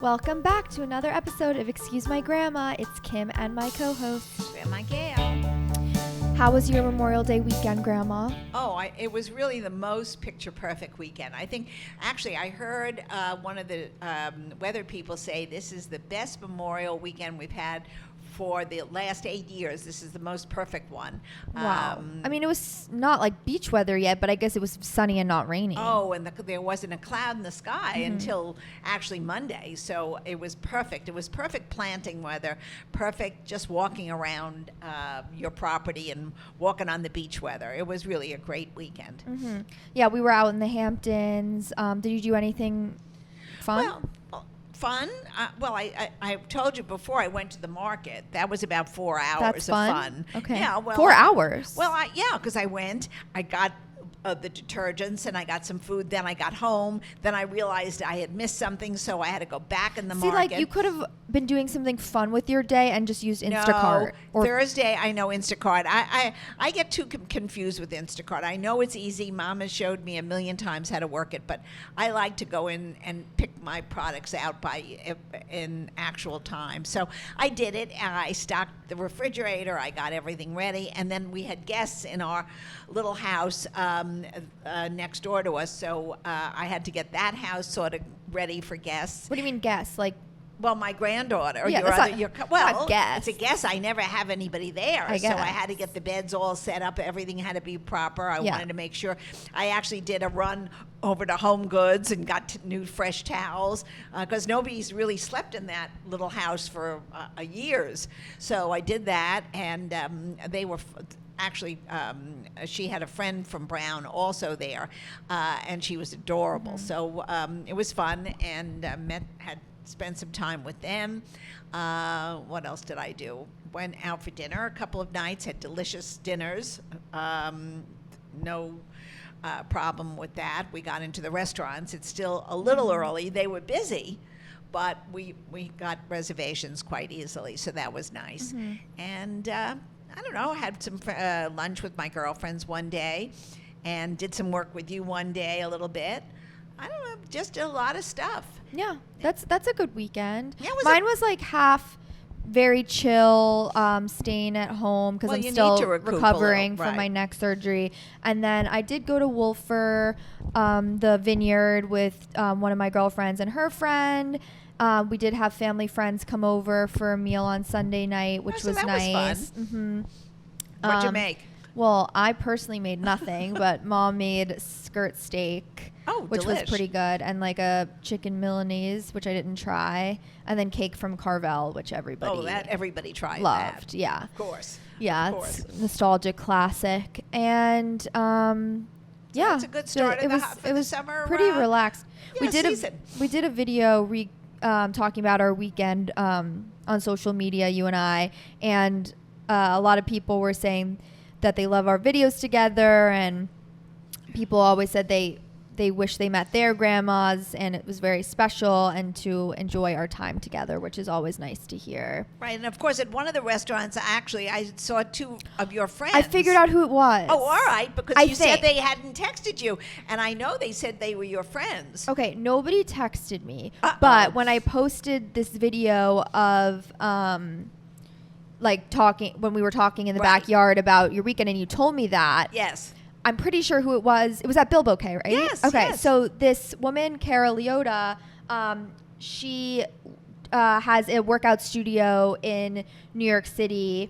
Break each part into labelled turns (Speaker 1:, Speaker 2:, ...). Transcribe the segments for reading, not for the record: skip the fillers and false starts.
Speaker 1: Welcome back to another episode of Excuse My Grandma. It's Kim and my co-host,
Speaker 2: Grandma Gail.
Speaker 1: How was your Memorial Day weekend, Grandma?
Speaker 2: It was really the most picture-perfect weekend. I think, actually, I heard one of the weather people say this is the best Memorial weekend we've had for the last 8 years. This is the most perfect one.
Speaker 1: Wow. I mean, it was not like beach weather yet, but I guess it was sunny and not raining.
Speaker 2: Oh, and there wasn't a cloud in the sky until actually Monday. So it was perfect. It was perfect planting weather, perfect just walking around your property and walking on the beach weather. It was really a great weekend.
Speaker 1: Mm-hmm. Yeah, we were out in the Hamptons. Did you do anything fun?
Speaker 2: Fun? I told you before I went to the market. That was about 4 hours
Speaker 1: That's
Speaker 2: of fun.
Speaker 1: Okay.
Speaker 2: Yeah, well,
Speaker 1: 4 hours?
Speaker 2: Well, because I went, I got the detergents and I got some food. Then I got home. Then I realized I had missed something, so I had to go back in the market.
Speaker 1: Like you could have been doing something fun with your day and just used Instacart.
Speaker 2: No, Thursday I know Instacart. I get too confused with Instacart. I know it's easy. Mom has showed me a million times how to work it, but I like to go in and pick my products out in actual time. So I did it. I stocked the refrigerator. I got everything ready, and then we had guests in our little house next door to us. So I had to get that house sort of ready for guests.
Speaker 1: What do you mean guests?
Speaker 2: Well, my granddaughter. Or
Speaker 1: yeah,
Speaker 2: it's a guess. I never have anybody there.
Speaker 1: I
Speaker 2: so I had to get the beds all set up. Everything had to be proper. I wanted to make sure. I actually did a run over to Home Goods and got new fresh towels because nobody's really slept in that little house for years. So I did that, and they were... Actually, she had a friend from Brown also there, and she was adorable. Mm-hmm. So it was fun, and had spent some time with them. What else did I do? Went out for dinner a couple of nights, had delicious dinners. No problem with that. We got into the restaurants. It's still a little early. They were busy, but we got reservations quite easily, so that was nice. Mm-hmm. And I don't know, had some lunch with my girlfriends one day and did some work with you one day a little bit. I don't know, just a lot of stuff.
Speaker 1: Yeah, that's a good weekend.
Speaker 2: Yeah,
Speaker 1: mine was like half very chill, staying at home because I'm still recovering from my neck surgery. And then I did go to Wolfer, the vineyard with one of my girlfriends and her friend. We did have family friends come over for a meal on Sunday night, which was nice.
Speaker 2: Was fun. Mm-hmm. What'd you make?
Speaker 1: Well, I personally made nothing, but Mom made skirt steak, which was pretty good, and like a chicken Milanese, which I didn't try, and then cake from Carvel, which
Speaker 2: everybody tried.
Speaker 1: Loved,
Speaker 2: that.
Speaker 1: Yeah.
Speaker 2: Of course.
Speaker 1: Yeah, it's a nostalgic classic, and yeah,
Speaker 2: it's a good start. It was summer.
Speaker 1: Pretty relaxed.
Speaker 2: Yeah,
Speaker 1: we did a video talking about our weekend on social media, you and I, and a lot of people were saying that they love our videos together, and people always said they wish they met their grandmas, and it was very special, and to enjoy our time together, which is always nice to hear.
Speaker 2: Right, and of course at one of the restaurants, actually, I saw two of your friends.
Speaker 1: I figured out who it was.
Speaker 2: Oh, all right, because you said they hadn't texted you, and I know they said they were your friends.
Speaker 1: Okay, nobody texted me, but when I posted this video of when we were talking in the backyard about your weekend, and you told me that.
Speaker 2: Yes.
Speaker 1: I'm pretty sure who it was. It was at Bilbo K, right?
Speaker 2: Yes.
Speaker 1: Okay,
Speaker 2: yes.
Speaker 1: So this woman, Cara Leota, she has a workout studio in New York City,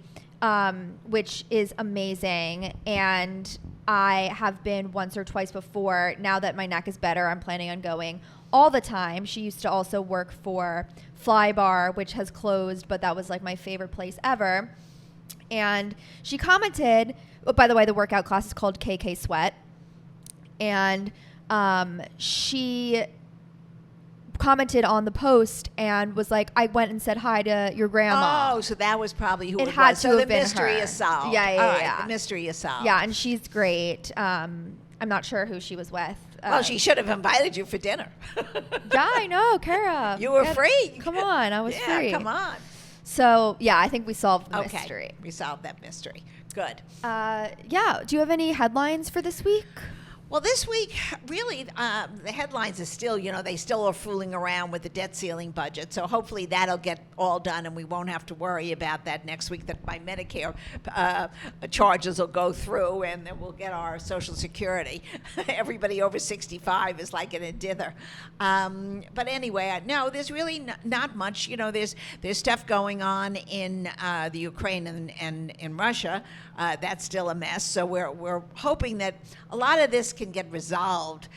Speaker 1: which is amazing. And I have been once or twice before. Now that my neck is better, I'm planning on going all the time. She used to also work for Fly Bar, which has closed, but that was like my favorite place ever. And she commented, by the way, the workout class is called KK Sweat. And she commented on the post and was like, I went and said hi to your grandma.
Speaker 2: Oh, so that was probably who it
Speaker 1: had
Speaker 2: was.
Speaker 1: to
Speaker 2: So
Speaker 1: have
Speaker 2: the
Speaker 1: been
Speaker 2: mystery
Speaker 1: her.
Speaker 2: is solved.
Speaker 1: Yeah.
Speaker 2: The mystery is solved.
Speaker 1: Yeah, and she's great. I'm not sure who she was with.
Speaker 2: Well, she should have invited you for dinner.
Speaker 1: Yeah, I know, Kara.
Speaker 2: You were free.
Speaker 1: Come on, I was free.
Speaker 2: Yeah, come on.
Speaker 1: So, yeah, I think we solved the mystery.
Speaker 2: Okay, we solved that mystery. Good.
Speaker 1: Yeah, do you have any headlines for this week?
Speaker 2: Well, this week, really, the headlines are still, they still are fooling around with the debt ceiling budget. So hopefully that'll get all done and we won't have to worry about that next week, that my Medicare charges will go through and then we'll get our Social Security. Everybody over 65 is like in a dither. But anyway, no, there's really not much. There's stuff going on in the Ukraine and in Russia. That's still a mess. So we're hoping that a lot of this can get resolved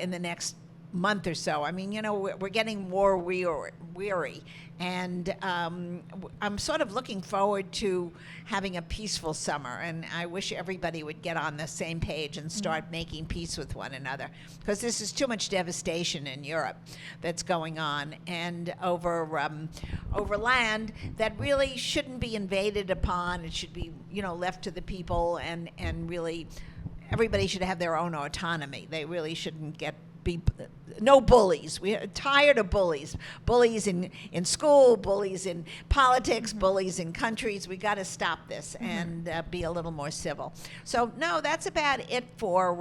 Speaker 2: in the next month or so. I mean, we're getting more weary. And I'm sort of looking forward to having a peaceful summer. And I wish everybody would get on the same page and start making peace with one another. Because this is too much devastation in Europe that's going on. And over land that really shouldn't be invaded upon. It should be, left to the people. And really, everybody should have their own autonomy. They really shouldn't be no bullies. We're tired of bullies. Bullies in school, bullies in politics, bullies in countries. We got to stop this and be a little more civil. So no, that's about it for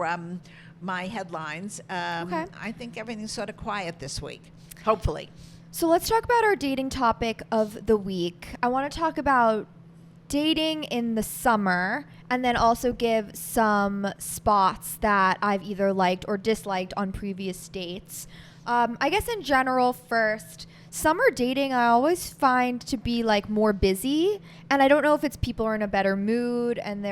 Speaker 2: my headlines.
Speaker 1: Okay.
Speaker 2: I think everything's sort of quiet this week, hopefully.
Speaker 1: So let's talk about our dating topic of the week. I want to talk about dating in the summer, and then also give some spots that I've either liked or disliked on previous dates. I guess in general, first, summer dating I always find to be like more busy, and I don't know if it's people are in a better mood and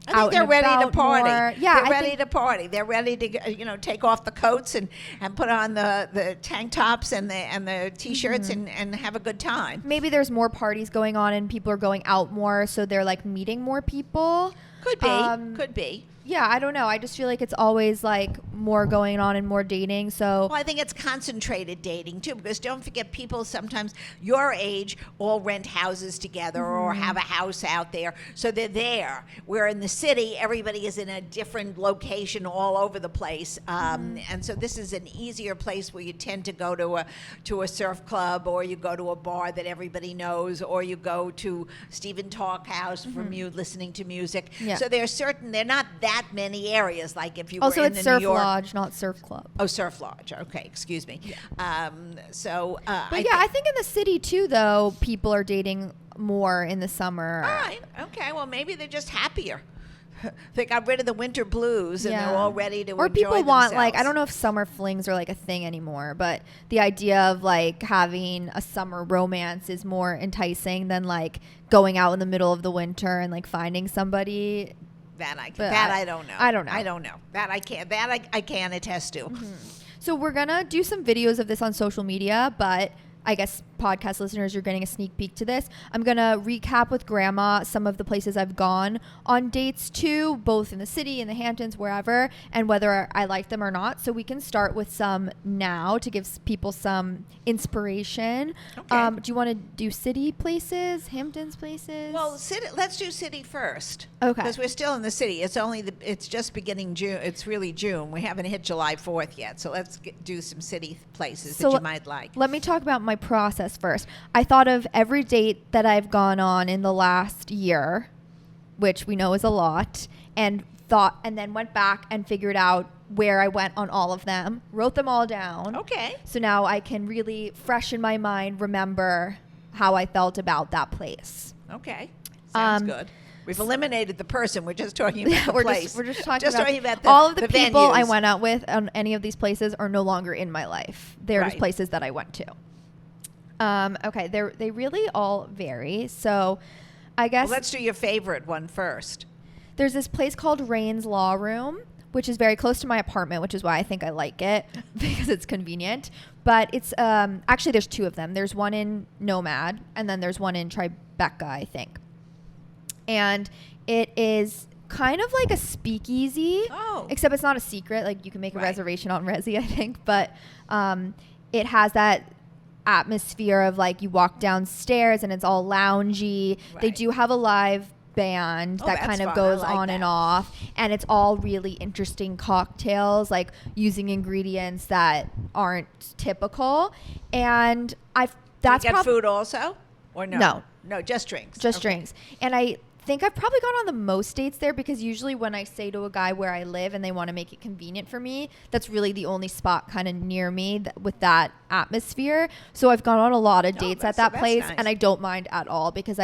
Speaker 1: I think they're ready to party.
Speaker 2: Yeah, they're ready to party. They're ready to, take off the coats and put on the tank tops and the t-shirts and have a good time.
Speaker 1: Maybe there's more parties going on and people are going out more, so they're like meeting more people.
Speaker 2: Could be.
Speaker 1: Yeah, I don't know. I just feel like it's always like more going on and more dating. So
Speaker 2: well, I think it's concentrated dating too, because don't forget, people sometimes your age all rent houses together or have a house out there, so they're there. Where in the city, everybody is in a different location all over the place, and so this is an easier place where you tend to go to a surf club, or you go to a bar that everybody knows, or you go to Stephen Talk House for listening to music. Yeah. So they're not that many areas, like if you
Speaker 1: also
Speaker 2: were in
Speaker 1: it's
Speaker 2: the
Speaker 1: Surf
Speaker 2: New York
Speaker 1: Lodge, not Surf Club.
Speaker 2: Oh, Surf Lodge. Okay, excuse me.
Speaker 1: Yeah.
Speaker 2: I
Speaker 1: think in the city too, though, people are dating more in the summer.
Speaker 2: All right. Okay. Well, maybe they're just happier. They got rid of the winter blues and they're all ready to enjoy themselves.
Speaker 1: Or people want, like, I don't know if summer flings are like a thing anymore, but the idea of like having a summer romance is more enticing than like going out in the middle of the winter and like finding somebody.
Speaker 2: I don't know.
Speaker 1: I don't know.
Speaker 2: I don't know. That I can't. That I can attest to.
Speaker 1: So we're gonna do some videos of this on social media, but I guess podcast listeners, you're getting a sneak peek to this. I'm going to recap with Grandma some of the places I've gone on dates to, both in the city, in the Hamptons, wherever, and whether I like them or not. So we can start with some now to give people some inspiration.
Speaker 2: Okay.
Speaker 1: Do you want to do city places, Hamptons places?
Speaker 2: Well, let's do city first.
Speaker 1: Okay.
Speaker 2: Because we're still in the city. It's just beginning June. It's really June. We haven't hit July 4th yet. So let's do some city places that you might like.
Speaker 1: Let me talk about my process first. I thought of every date that I've gone on in the last year, which we know is a lot, and then went back and figured out where I went on all of them, wrote them all down.
Speaker 2: Okay.
Speaker 1: So now I can really, fresh in my mind, remember how I felt about that place.
Speaker 2: Okay. Sounds good. We've eliminated the person. We're just talking about the place.
Speaker 1: We're just talking about
Speaker 2: all
Speaker 1: of the people
Speaker 2: venues.
Speaker 1: I went out with on any of these places are no longer in my life. They're just places that I went to. Okay, they really all vary. So I guess
Speaker 2: let's do your favorite one first.
Speaker 1: There's this place called Rain's Law Room, which is very close to my apartment, which is why I think I like it because it's convenient. But it's actually there's two of them. There's one in Nomad and then there's one in Tribeca, I think. And it is kind of like a speakeasy, except it's not a secret. Like you can make a reservation on Resi, I think. But it has that atmosphere of like you walk downstairs and it's all loungy. They do have a live band that kind of goes on and off, and it's all really interesting cocktails, like using ingredients that aren't typical. And that's
Speaker 2: food also, or no?
Speaker 1: No,
Speaker 2: just drinks.
Speaker 1: Drinks. And I think I've probably gone on the most dates there, because usually when I say to a guy where I live and they want to make it convenient for me, that's really the only spot kind of near me with that atmosphere. So I've gone on a lot of dates at that place,
Speaker 2: nice.
Speaker 1: and I don't mind at all, because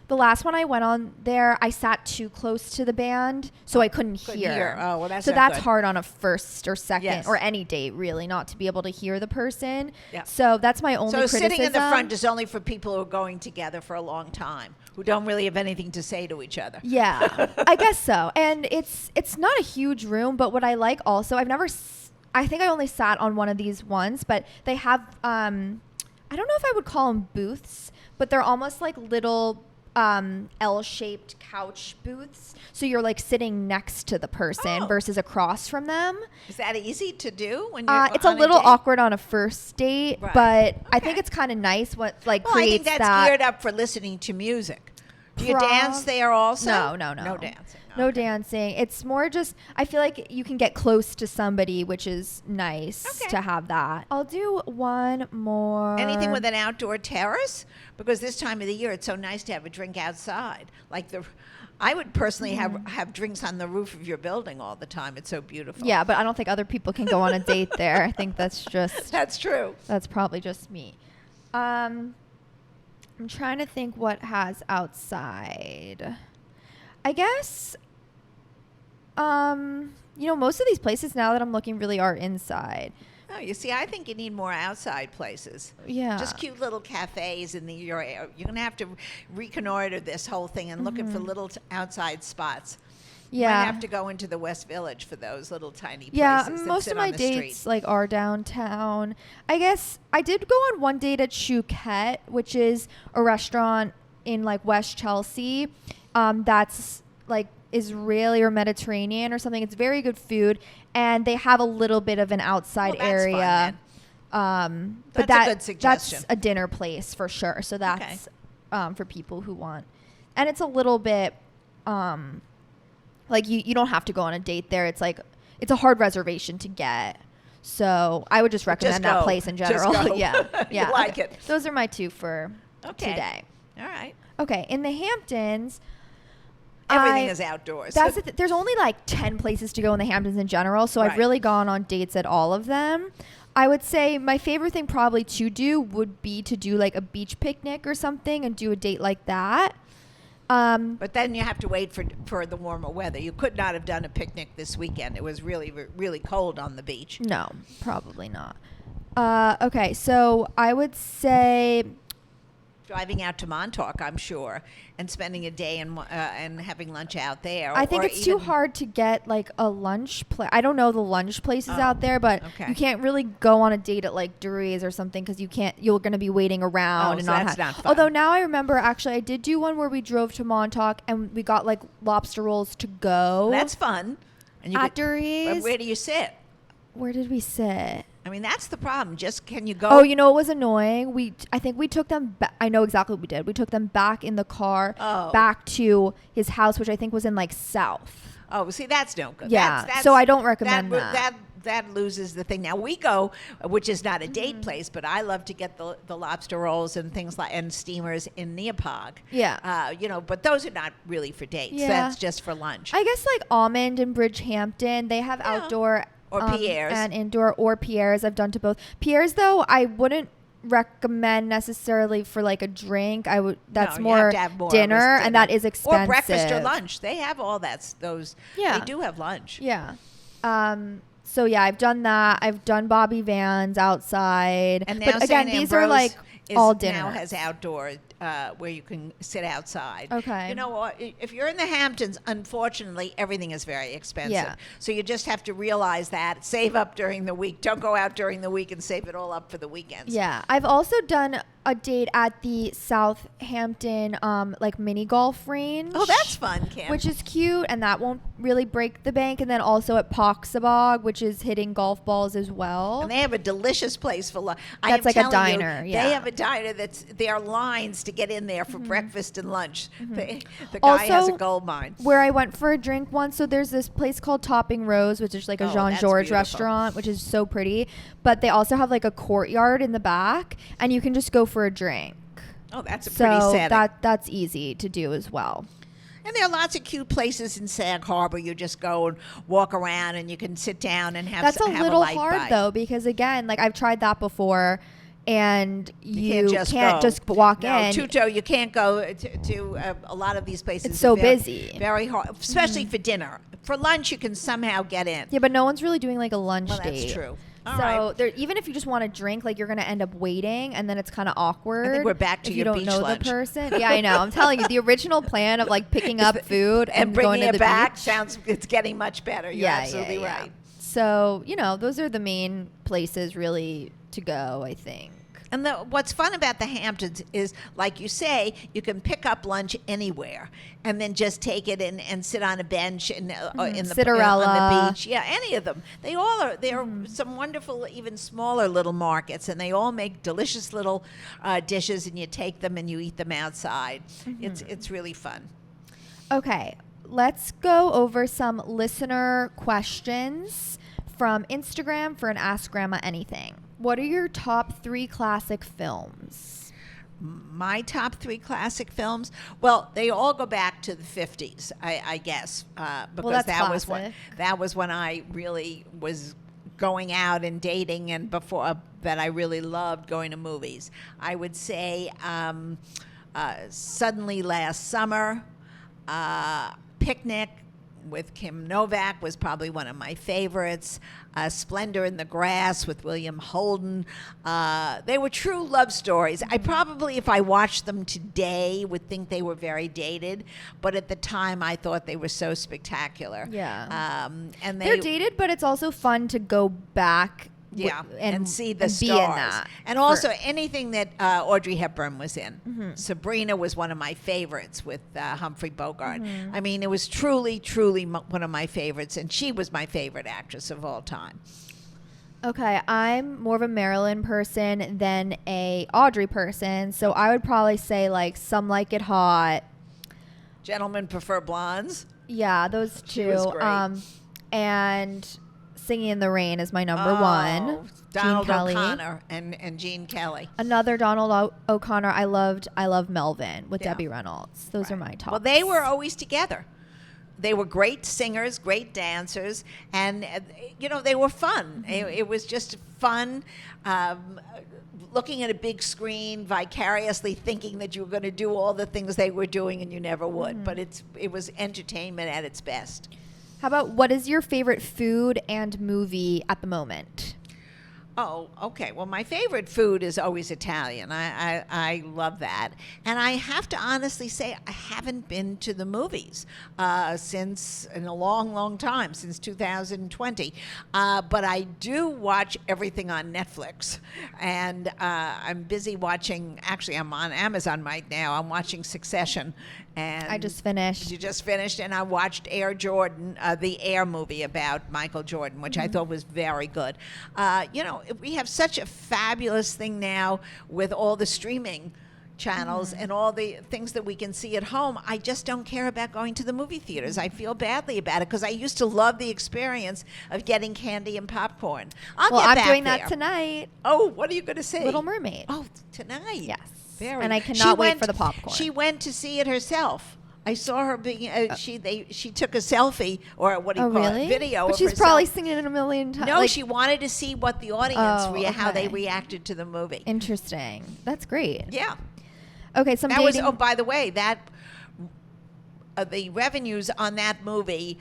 Speaker 1: the last one I went on there, I sat too close to the band, so I couldn't hear.
Speaker 2: Oh, well, that's
Speaker 1: so
Speaker 2: not
Speaker 1: that's
Speaker 2: good.
Speaker 1: hard on a first or second
Speaker 2: Yes.
Speaker 1: or any date, really, not to be able to hear the person.
Speaker 2: Yeah.
Speaker 1: So that's my only
Speaker 2: So
Speaker 1: criticism.
Speaker 2: sitting in the front is only for people who are going together for a long time, who don't really have anything to say to each other.
Speaker 1: Yeah, I guess so. And it's not a huge room, but what I like also, I think I only sat on one of these once, but they have, I don't know if I would call them booths, but they're almost like little L-shaped couch booths. So you're like sitting next to the person versus across from them.
Speaker 2: Is that easy to do when you're
Speaker 1: It's a
Speaker 2: on
Speaker 1: little
Speaker 2: date?
Speaker 1: awkward on a first date,
Speaker 2: Right.
Speaker 1: but I
Speaker 2: Okay.
Speaker 1: think it's kind of nice what like
Speaker 2: Well, I think
Speaker 1: creates
Speaker 2: that's
Speaker 1: that.
Speaker 2: geared up for listening to music. Do you dance there also?
Speaker 1: No.
Speaker 2: No dancing.
Speaker 1: No
Speaker 2: Okay.
Speaker 1: dancing. It's more just, I feel like you can get close to somebody, which is nice
Speaker 2: Okay.
Speaker 1: to have that. I'll do one more.
Speaker 2: Anything with an outdoor terrace? Because this time of the year, it's so nice to have a drink outside. I would personally have drinks on the roof of your building all the time. It's so beautiful.
Speaker 1: Yeah, but I don't think other people can go on a date there. I think that's
Speaker 2: true.
Speaker 1: That's probably just me. I'm trying to think what has outside. I guess, most of these places now that I'm looking really are inside.
Speaker 2: Oh, you see, I think you need more outside places.
Speaker 1: Yeah.
Speaker 2: Just cute little cafes in your area. You're going to have to reconnoiter this whole thing and looking for little outside spots. You
Speaker 1: Yeah.
Speaker 2: might have to go into the West Village for those little tiny places.
Speaker 1: Yeah,
Speaker 2: that
Speaker 1: most
Speaker 2: sit
Speaker 1: of my
Speaker 2: on the
Speaker 1: dates
Speaker 2: street.
Speaker 1: are downtown. I guess I did go on one date at Chouquette, which is a restaurant in West Chelsea. That's Israeli or Mediterranean or something. It's very good food, and they have a little bit of an outside
Speaker 2: Well, that's
Speaker 1: area.
Speaker 2: fun,
Speaker 1: But
Speaker 2: That's a good suggestion.
Speaker 1: That's a dinner place for sure. So that's for people who want, and it's a little bit you don't have to go on a date there. It's it's a hard reservation to get. So I would just recommend that
Speaker 2: go.
Speaker 1: place in
Speaker 2: Just
Speaker 1: general.
Speaker 2: go.
Speaker 1: Yeah.
Speaker 2: You like it.
Speaker 1: Those are my two for
Speaker 2: Okay.
Speaker 1: today.
Speaker 2: All right.
Speaker 1: Okay. In the Hamptons,
Speaker 2: Everything is outdoors.
Speaker 1: That's there's only 10 places to go in the Hamptons in general. So I've
Speaker 2: Right.
Speaker 1: really gone on dates at all of them. I would say my favorite thing probably to do would be to do a beach picnic or something and do a date like that.
Speaker 2: But then you have to wait for the warmer weather. You could not have done a picnic this weekend. It was really, really cold on the beach.
Speaker 1: No, probably not. Okay, so I would say
Speaker 2: Driving out to Montauk, I'm sure, and spending a day and having lunch out there.
Speaker 1: I think
Speaker 2: or
Speaker 1: it's too
Speaker 2: even-
Speaker 1: hard to get a lunch place. I don't know the lunch places
Speaker 2: Oh,
Speaker 1: out there, but
Speaker 2: okay.
Speaker 1: you can't really go on a date at Durry's or something because you're going to be waiting around and
Speaker 2: so
Speaker 1: not
Speaker 2: that's not fun.
Speaker 1: Although now I remember actually I did do one where we drove to Montauk and we got lobster rolls to go.
Speaker 2: That's fun. And
Speaker 1: at
Speaker 2: but
Speaker 1: Durry's.
Speaker 2: where do you sit?
Speaker 1: Where did we sit?
Speaker 2: I mean, that's the problem. Just can you go?
Speaker 1: Oh, you know what was annoying? I think we took them I know exactly what we did. We took them back in the car back to his house, which I think was in South.
Speaker 2: Oh, see, that's no good.
Speaker 1: Yeah, so I don't recommend that.
Speaker 2: That loses the thing. Now we go, which is not a date place, but I love to get the lobster rolls and things and steamers in Neapog.
Speaker 1: Yeah.
Speaker 2: But those are not really for dates.
Speaker 1: Yeah.
Speaker 2: That's just for lunch.
Speaker 1: I guess Almond and Bridgehampton, they have outdoor
Speaker 2: Or Pierre's.
Speaker 1: and indoor or Pierre's. I've done to both. Pierre's though, I wouldn't recommend necessarily for a drink. That's
Speaker 2: No, you
Speaker 1: more
Speaker 2: have to have more of a
Speaker 1: dinner, and that is expensive.
Speaker 2: Or breakfast or lunch. They have all those.
Speaker 1: Yeah.
Speaker 2: They do have lunch.
Speaker 1: Yeah. So yeah, I've done that. I've done Bobby Van's outside.
Speaker 2: And now
Speaker 1: but again,
Speaker 2: St.
Speaker 1: these are
Speaker 2: Ambrose
Speaker 1: all dinner.
Speaker 2: now has outdoor where you can sit outside.
Speaker 1: Okay.
Speaker 2: You know what? If you're in the Hamptons, unfortunately, everything is very expensive.
Speaker 1: Yeah.
Speaker 2: So you just have to realize that. Save up during the week. Don't go out during the week and save it all up for the weekends.
Speaker 1: Yeah, I've also done a date at the Southampton mini golf range.
Speaker 2: Oh, that's fun, Kim.
Speaker 1: Which is cute, and that won't really break the bank. And then also at Poxabog, which is hitting golf balls as well.
Speaker 2: And they have a delicious place for lunch.
Speaker 1: That's like a diner, yeah.
Speaker 2: They have a diner there are lines to get in there for breakfast and lunch. The guy
Speaker 1: Also,
Speaker 2: has a gold mine.
Speaker 1: Where I went for a drink once, so there's this place called Topping Rose, which is a
Speaker 2: Oh, that's
Speaker 1: Jean-Georges
Speaker 2: beautiful.
Speaker 1: restaurant, which is so pretty. But they also have a courtyard in the back, and you can just go for a drink.
Speaker 2: Oh, that's a
Speaker 1: So
Speaker 2: pretty setting.
Speaker 1: that's easy to do as well.
Speaker 2: And there are lots of cute places in Sag Harbor. You just go and walk around, and you can sit down and have.
Speaker 1: That's a
Speaker 2: have
Speaker 1: little
Speaker 2: light
Speaker 1: hard
Speaker 2: bite.
Speaker 1: though, because again, like I've tried that before, and you
Speaker 2: can't
Speaker 1: just walk
Speaker 2: No,
Speaker 1: in.
Speaker 2: Tuto, you can't go to a lot of these places.
Speaker 1: It's so
Speaker 2: are very,
Speaker 1: busy.
Speaker 2: Very hard, especially for dinner. For lunch, you can somehow get in.
Speaker 1: Yeah, but no one's really doing like a lunch
Speaker 2: Well,
Speaker 1: date.
Speaker 2: that's true. All
Speaker 1: So
Speaker 2: right.
Speaker 1: there, even if you just want to drink, like you're gonna end up waiting, and then it's kind of awkward.
Speaker 2: I think we're back to
Speaker 1: if
Speaker 2: your
Speaker 1: you don't
Speaker 2: beach
Speaker 1: know
Speaker 2: lunch.
Speaker 1: the person. Yeah, I know. I'm telling you, the original plan of like picking up food and going
Speaker 2: bringing
Speaker 1: to
Speaker 2: it
Speaker 1: the
Speaker 2: back
Speaker 1: beach.
Speaker 2: it's getting much better. You're absolutely right.
Speaker 1: So those are the main places really to go, I think.
Speaker 2: And what's fun about the Hamptons is, like you say, you can pick up lunch anywhere and then just take it and sit on a bench in the
Speaker 1: Cinderella.
Speaker 2: on the beach. Yeah, any of them. They all are. There are some wonderful, even smaller little markets, and they all make delicious little dishes, and you take them and you eat them outside. It's really fun.
Speaker 1: Okay, let's go over some listener questions from Instagram for an Ask Grandma Anything. What are your top 3 classic films?
Speaker 2: My top 3 classic films, well, they all go back to the 50s, I guess, because
Speaker 1: that's
Speaker 2: that was when I really was going out and dating, and before that I really loved going to movies. I would say Suddenly Last Summer, Picnic with Kim Novak was probably one of my favorites. Splendor in the Grass with William Holden. They were true love stories. I probably, if I watched them today, would think they were very dated, but at the time I thought they were so spectacular.
Speaker 1: Yeah.
Speaker 2: And
Speaker 1: They're dated, but it's also fun to go back
Speaker 2: and see the
Speaker 1: and
Speaker 2: stars.
Speaker 1: be in that.
Speaker 2: And also anything that Audrey Hepburn was in. Sabrina was one of my favorites with Humphrey Bogart. I mean, it was truly, truly one of my favorites, and she was my favorite actress of all time.
Speaker 1: Okay, I'm more of a Marilyn person than a Audrey person, so I would probably say like Some Like It Hot.
Speaker 2: Gentlemen Prefer Blondes.
Speaker 1: Yeah, those two.
Speaker 2: She was great.
Speaker 1: And Singing in the Rain is my number one.
Speaker 2: Donald
Speaker 1: Gene Kelly.
Speaker 2: O'Connor and Gene Kelly.
Speaker 1: Another Donald O'Connor. I love Melvin with Debbie Reynolds. Those are my top.
Speaker 2: Well, they were always together. They were great singers, great dancers, and they were fun. It was just fun. Looking at a big screen, vicariously thinking that you were going to do all the things they were doing, and you never would. But it was entertainment at its best.
Speaker 1: How about what is your favorite food and movie at the moment?
Speaker 2: Oh, okay. Well, my favorite food is always Italian. I love that. And I have to honestly say I haven't been to the movies since, in a long, long time, since 2020. But I do watch everything on Netflix. And I'm busy watching, actually, I'm on Amazon right now. I'm watching Succession. And
Speaker 1: I just finished.
Speaker 2: You just finished, and I watched Air Jordan, the Air movie about Michael Jordan, which I thought was very good. We have such a fabulous thing now with all the streaming channels and all the things that we can see at home. I just don't care about going to the movie theaters. I feel badly about it because I used to love the experience of getting candy and popcorn.
Speaker 1: I'm doing
Speaker 2: there.
Speaker 1: that tonight.
Speaker 2: Oh, what are you going to say?
Speaker 1: Little Mermaid.
Speaker 2: Oh, tonight.
Speaker 1: Yes.
Speaker 2: Very.
Speaker 1: And I cannot wait for the popcorn.
Speaker 2: She went to see it herself. I saw her being. She took a selfie, or what do you call it? Video.
Speaker 1: But
Speaker 2: of
Speaker 1: she's
Speaker 2: herself.
Speaker 1: probably singing it a million times.
Speaker 2: No, she wanted to see what the audience how they
Speaker 1: okay.
Speaker 2: reacted to the movie.
Speaker 1: Interesting. That's great.
Speaker 2: Yeah.
Speaker 1: Okay,
Speaker 2: Oh, by the way, that the revenues on that movie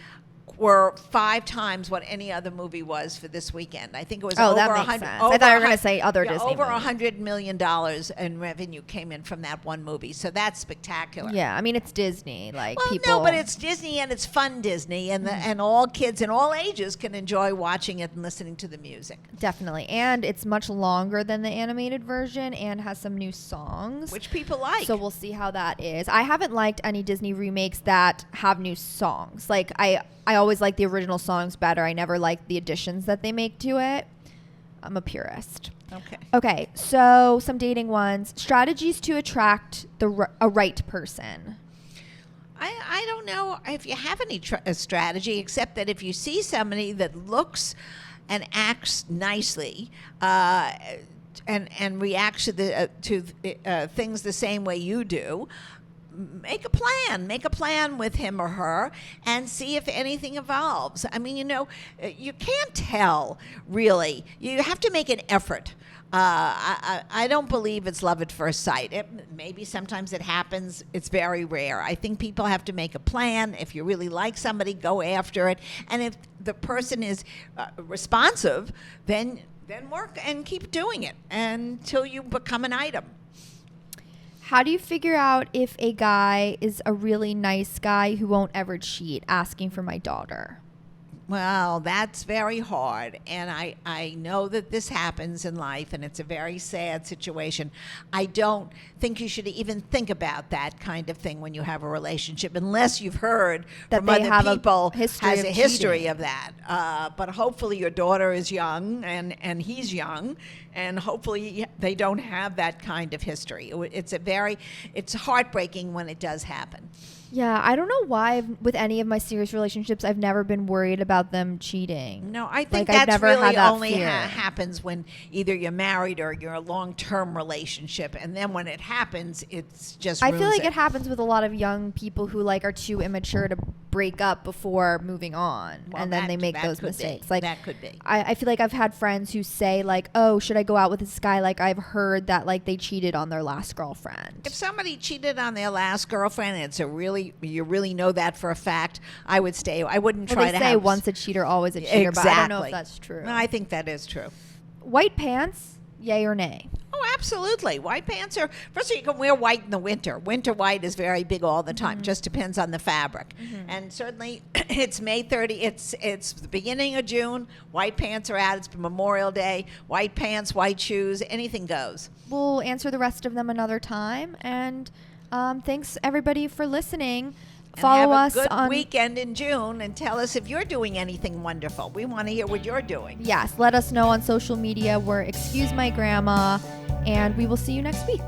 Speaker 2: were 5 times what any other movie was for this weekend. I think it was over
Speaker 1: that makes
Speaker 2: 100.
Speaker 1: sense. I thought you were going to say other Disney
Speaker 2: over
Speaker 1: movies.
Speaker 2: $100 million in revenue came in from that one movie. So that's spectacular.
Speaker 1: Yeah, I mean it's Disney. Like
Speaker 2: Well,
Speaker 1: people.
Speaker 2: no, but it's Disney and it's fun Disney, and and all kids and all ages can enjoy watching it and listening to the music.
Speaker 1: Definitely, and it's much longer than the animated version and has some new songs,
Speaker 2: Which people like.
Speaker 1: So we'll see how that is. I haven't liked any Disney remakes that have new songs. Like I always like the original songs better. I never like the additions that they make to it. I'm a purist. Okay, so some dating ones. Strategies to attract a right person.
Speaker 2: I don't know if you have any strategy, except that if you see somebody that looks and acts nicely, and reacts to things the same way you do, make a plan. Make a plan with him or her and see if anything evolves. I mean, you can't tell, really. You have to make an effort. I don't believe it's love at first sight. Maybe sometimes it happens. It's very rare. I think people have to make a plan. If you really like somebody, go after it. And if the person is responsive, then work and keep doing it until you become an item.
Speaker 1: How do you figure out if a guy is a really nice guy who won't ever cheat, asking for my daughter?
Speaker 2: Well, that's very hard, and I know that this happens in life, and it's a very sad situation. I don't think you should even think about that kind of thing when you have a relationship, unless you've heard
Speaker 1: that
Speaker 2: from
Speaker 1: they
Speaker 2: other
Speaker 1: have
Speaker 2: people
Speaker 1: a history
Speaker 2: has
Speaker 1: of
Speaker 2: a history
Speaker 1: cheating.
Speaker 2: of that. But hopefully your daughter is young, and he's young, and hopefully they don't have that kind of history. It's heartbreaking when it does happen.
Speaker 1: Yeah, I don't know why with any of my serious relationships I've never been worried about them cheating.
Speaker 2: No, I think
Speaker 1: Like, I've
Speaker 2: that's
Speaker 1: never
Speaker 2: really
Speaker 1: had that
Speaker 2: only
Speaker 1: fear.
Speaker 2: happens when either you're married or you're a long-term relationship, and then when it happens, it's just
Speaker 1: I feel
Speaker 2: ruins
Speaker 1: like it happens with a lot of young people who are too immature to break up before moving on,
Speaker 2: Well,
Speaker 1: and then they make
Speaker 2: that
Speaker 1: those
Speaker 2: could be.
Speaker 1: mistakes.
Speaker 2: That could be.
Speaker 1: I feel like I've had friends who say oh, should I go out with this guy? I've heard that they cheated on their last girlfriend.
Speaker 2: If somebody cheated on their last girlfriend, and you really know that for a fact, I would stay. I wouldn't try
Speaker 1: They
Speaker 2: to
Speaker 1: say
Speaker 2: have
Speaker 1: once a cheater, always a cheater,
Speaker 2: exactly.
Speaker 1: but I don't know if that's true.
Speaker 2: No, I think that is true.
Speaker 1: White pants, yay or nay?
Speaker 2: Oh, absolutely. White pants are, first of all, you can wear white in the winter. Winter white is very big all the time. Just depends on the fabric. And certainly it's May 30. It's the beginning of June. White pants are out. It's Memorial Day. White pants, white shoes, anything goes.
Speaker 1: We'll answer the rest of them another time. And thanks everybody for listening.
Speaker 2: And
Speaker 1: Follow
Speaker 2: have
Speaker 1: us
Speaker 2: a good
Speaker 1: on
Speaker 2: weekend in June and tell us if you're doing anything wonderful. We want to hear what you're doing.
Speaker 1: Yes, let us know on social media. We're Excuse My Grandma, and we will see you next week.